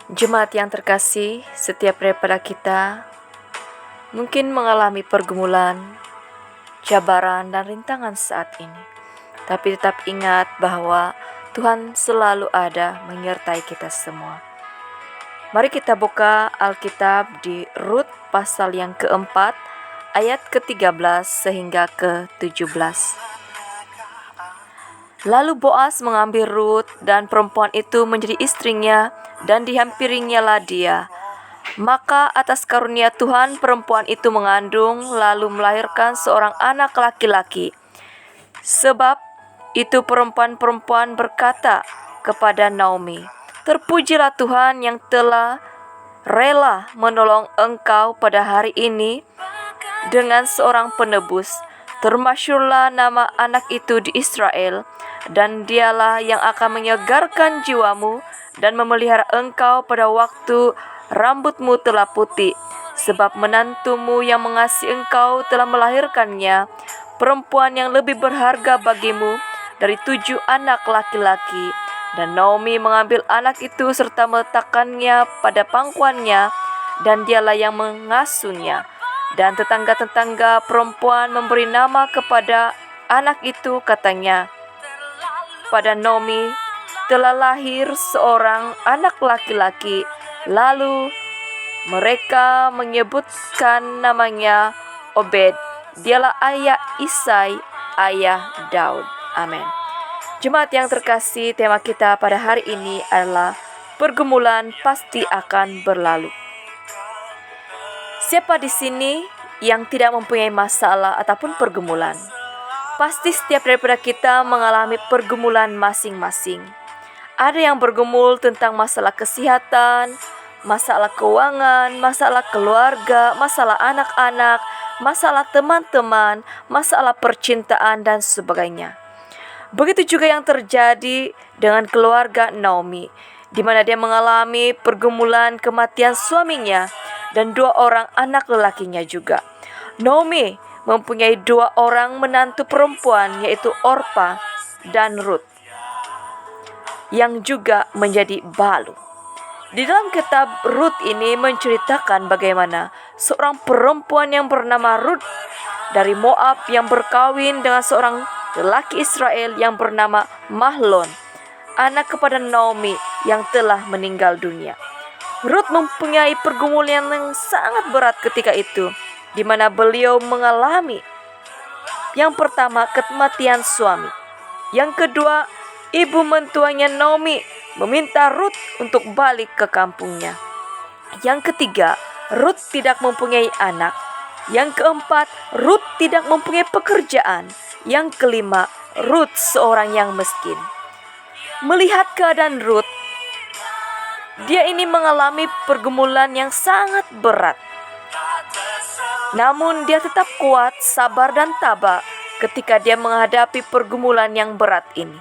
Jemaat yang terkasih, setiap daripada kita mungkin mengalami pergumulan, cabaran, dan rintangan saat ini. Tapi tetap ingat bahwa Tuhan selalu ada menyertai kita semua. Mari kita buka Alkitab di Rut pasal yang keempat, ayat ke-13 sehingga ke-17. Lalu Boas mengambil Rut dan perempuan itu menjadi istrinya dan dihampirinya lah dia. Maka atas karunia Tuhan perempuan itu mengandung lalu melahirkan seorang anak laki-laki. Sebab itu perempuan-perempuan berkata kepada Naomi, "Terpujilah Tuhan yang telah rela menolong engkau pada hari ini dengan seorang penebus. Termasyurlah nama anak itu di Israel, dan dialah yang akan menyegarkan jiwamu dan memelihara engkau pada waktu rambutmu telah putih. Sebab menantumu yang mengasihi engkau telah melahirkannya, perempuan yang lebih berharga bagimu dari 7 anak laki-laki." Dan Naomi mengambil anak itu serta meletakkannya pada pangkuannya, dan dialah yang mengasuhnya. Dan tetangga-tetangga perempuan memberi nama kepada anak itu, katanya, "Pada Naomi telah lahir seorang anak laki-laki." Lalu mereka menyebutkan namanya Obed. Dialah ayah Isai, ayah Daud. Amin. Jemaat yang terkasih, tema kita pada hari ini adalah pergumulan pasti akan berlalu. Siapa di sini yang tidak mempunyai masalah ataupun pergumulan? Pasti setiap daripada kita mengalami pergumulan masing-masing. Ada yang bergumul tentang masalah kesehatan, masalah keuangan, masalah keluarga, masalah anak-anak, masalah teman-teman, masalah percintaan, dan sebagainya. Begitu juga yang terjadi dengan keluarga Naomi, di mana dia mengalami pergumulan kematian suaminya dan 2 orang anak lelakinya juga. Naomi mempunyai 2 orang menantu perempuan, yaitu Orpa dan Rut, yang juga menjadi balu. Di dalam kitab Rut ini menceritakan bagaimana seorang perempuan yang bernama Rut dari Moab yang berkawin dengan seorang lelaki Israel yang bernama Mahlon, anak kepada Naomi yang telah meninggal dunia. Rut mempunyai pergumulan yang sangat berat ketika itu, di mana beliau mengalami yang pertama kematian suami. Yang kedua, ibu mentuanya Naomi meminta Rut untuk balik ke kampungnya. Yang ketiga, Rut tidak mempunyai anak. Yang keempat, Rut tidak mempunyai pekerjaan. Yang kelima, Rut seorang yang miskin. Melihat keadaan Rut, dia ini mengalami pergumulan yang sangat berat. Namun dia tetap kuat, sabar, dan tabah ketika dia menghadapi pergumulan yang berat ini.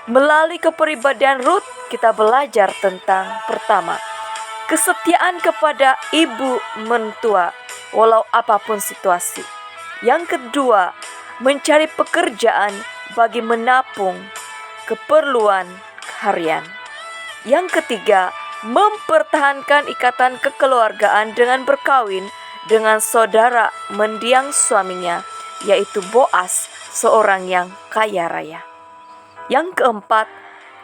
Melalui kepribadian Rut, kita belajar tentang pertama, kesetiaan kepada ibu mentua walau apapun situasi. Yang kedua, mencari pekerjaan bagi menapung keperluan harian. Yang ketiga, mempertahankan ikatan kekeluargaan dengan berkawin dengan saudara mendiang suaminya, yaitu Boas, seorang yang kaya raya. Yang keempat,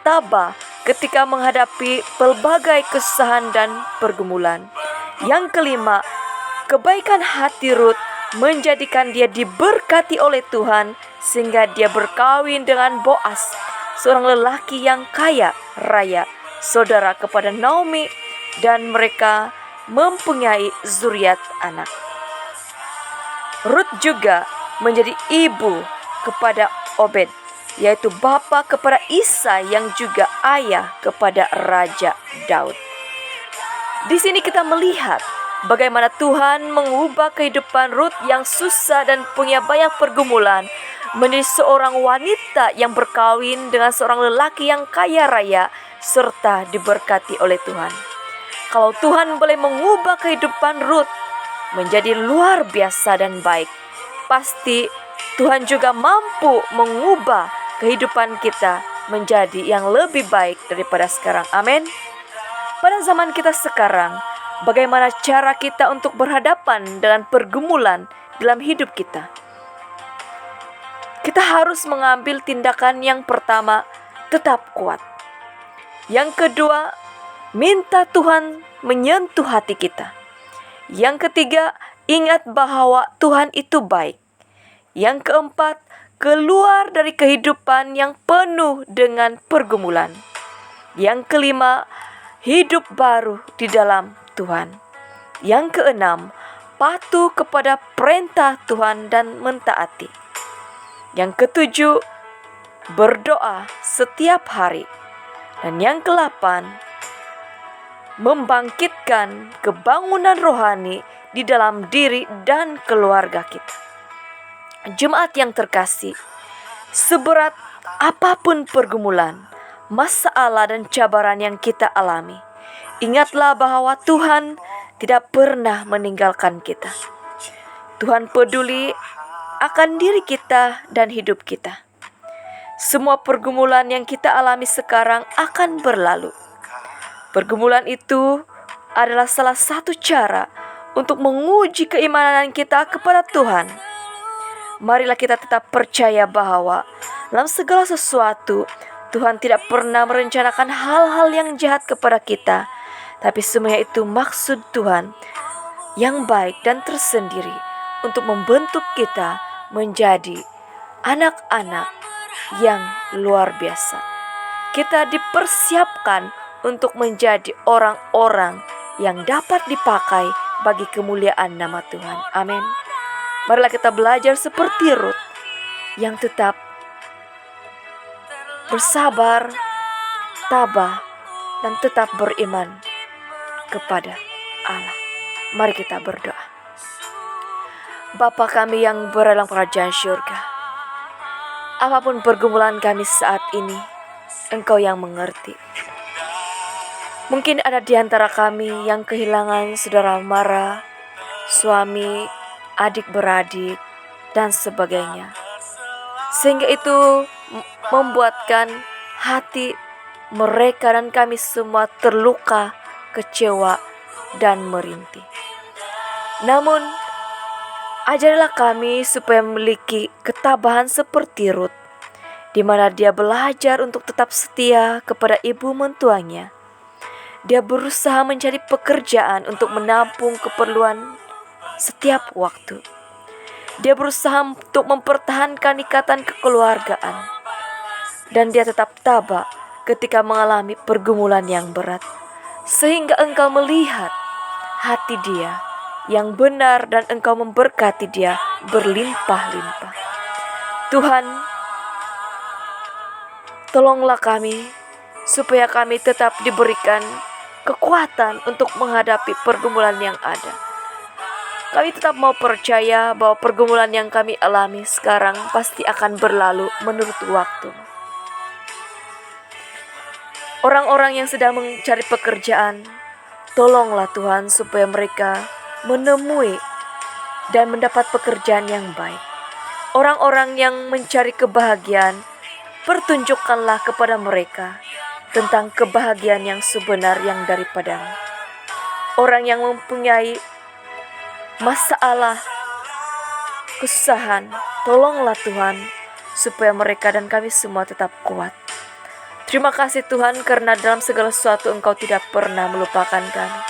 tabah ketika menghadapi pelbagai kesusahan dan pergumulan. Yang kelima, kebaikan hati Rut menjadikan dia diberkati oleh Tuhan sehingga dia berkawin dengan Boas, seorang lelaki yang kaya raya, saudara kepada Naomi, dan mereka mempunyai zuriat anak. Rut juga menjadi ibu kepada Obed, yaitu bapa kepada Isai yang juga ayah kepada Raja Daud. Di sini kita melihat bagaimana Tuhan mengubah kehidupan Rut yang susah dan punya banyak pergumulan menjadi seorang wanita yang berkawin dengan seorang lelaki yang kaya raya serta diberkati oleh Tuhan. Kalau Tuhan boleh mengubah kehidupan Rut menjadi luar biasa dan baik, pasti Tuhan juga mampu mengubah kehidupan kita menjadi yang lebih baik daripada sekarang. Amin. Pada zaman kita sekarang, bagaimana cara kita untuk berhadapan dengan pergumulan dalam hidup kita? Kita harus mengambil tindakan yang pertama, tetap kuat. Yang kedua, minta Tuhan menyentuh hati kita. Yang ketiga, ingat bahwa Tuhan itu baik. Yang keempat, keluar dari kehidupan yang penuh dengan pergumulan. Yang kelima, hidup baru di dalam Tuhan. Yang keenam, patuh kepada perintah Tuhan dan mentaati. Yang ketujuh, berdoa setiap hari. Dan yang ke-8, membangkitkan kebangunan rohani di dalam diri dan keluarga kita. Jemaat yang terkasih, seberat apapun pergumulan, masalah dan cabaran yang kita alami, ingatlah bahwa Tuhan tidak pernah meninggalkan kita. Tuhan peduli akan diri kita dan hidup kita. Semua pergumulan yang kita alami sekarang akan berlalu. Pergumulan itu adalah salah satu cara untuk menguji keimanan kita kepada Tuhan. Marilah kita tetap percaya bahwa dalam segala sesuatu Tuhan tidak pernah merencanakan hal-hal yang jahat kepada kita, tapi semuanya itu maksud Tuhan yang baik dan tersendiri untuk membentuk kita menjadi anak-anak yang luar biasa. Kita dipersiapkan untuk menjadi orang-orang yang dapat dipakai bagi kemuliaan nama Tuhan. Amin. Marilah kita belajar seperti Rut yang tetap bersabar, tabah, dan tetap beriman kepada Allah. Mari kita berdoa. Bapa kami yang berada dalam kerajaan syurga, apapun pergumulan kami saat ini, Engkau yang mengerti. Mungkin ada di antara kami yang kehilangan saudara mara, suami, adik beradik, dan sebagainya. Sehingga itu membuatkan hati mereka dan kami semua terluka, kecewa, dan merintih. Namun, ajarilah kami supaya memiliki ketabahan seperti Rut, di mana dia belajar untuk tetap setia kepada ibu mentuanya. Dia berusaha mencari pekerjaan untuk menampung keperluan setiap waktu. Dia berusaha untuk mempertahankan ikatan kekeluargaan. Dan dia tetap tabah ketika mengalami pergumulan yang berat. Sehingga Engkau melihat hati dia yang benar dan Engkau memberkati dia berlimpah-limpah. Tuhan, tolonglah kami supaya kami tetap diberikan kekuatan untuk menghadapi pergumulan yang ada. Kami tetap mau percaya bahwa pergumulan yang kami alami sekarang pasti akan berlalu menurut waktu. Orang-orang yang sedang mencari pekerjaan, tolonglah Tuhan supaya mereka menemui dan mendapat pekerjaan yang baik. Orang-orang yang mencari kebahagiaan, pertunjukkanlah kepada mereka tentang kebahagiaan yang sebenar yang daripada-Mu. Orang yang mempunyai masalah, kesusahan, tolonglah Tuhan supaya mereka dan kami semua tetap kuat. Terima kasih Tuhan karena dalam segala sesuatu Engkau tidak pernah melupakan kami.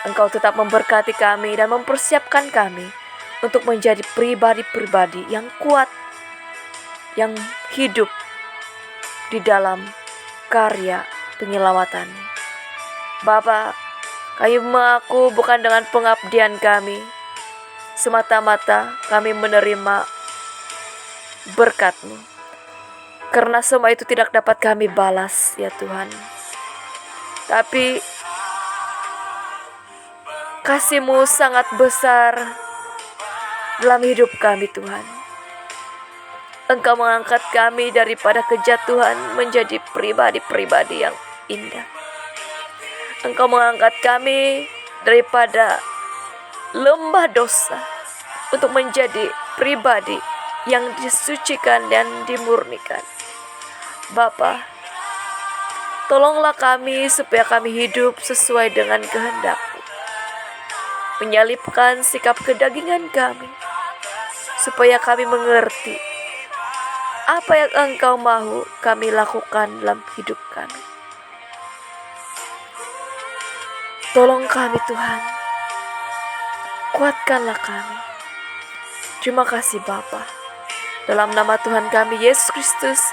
Engkau tetap memberkati kami dan mempersiapkan kami untuk menjadi pribadi-pribadi yang kuat, yang hidup di dalam karya penyelamatan. Bapa, kami mengaku bukan dengan pengabdian kami, semata-mata kami menerima berkat-Mu. Karena semua itu tidak dapat kami balas, ya Tuhan. Tapi kasih-Mu sangat besar dalam hidup kami, Tuhan. Engkau mengangkat kami daripada kejatuhan menjadi pribadi-pribadi yang indah. Engkau mengangkat kami daripada lembah dosa untuk menjadi pribadi yang disucikan dan dimurnikan. Bapa, Tolonglah kami supaya kami hidup sesuai dengan kehendak-Mu. Menyalipkan sikap kedagingan kami, supaya kami mengerti apa yang Engkau mahu kami lakukan dalam hidup kami. Tolong kami Tuhan, kuatkanlah kami. Terima kasih Bapa. Dalam nama Tuhan kami Yesus Kristus,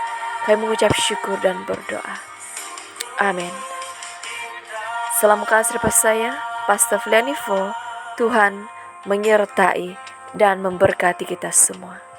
kami mengucap syukur dan berdoa. Amin. Salam kasih daripada saya, Pastor Flianivo. Tuhan menyertai dan memberkati kita semua.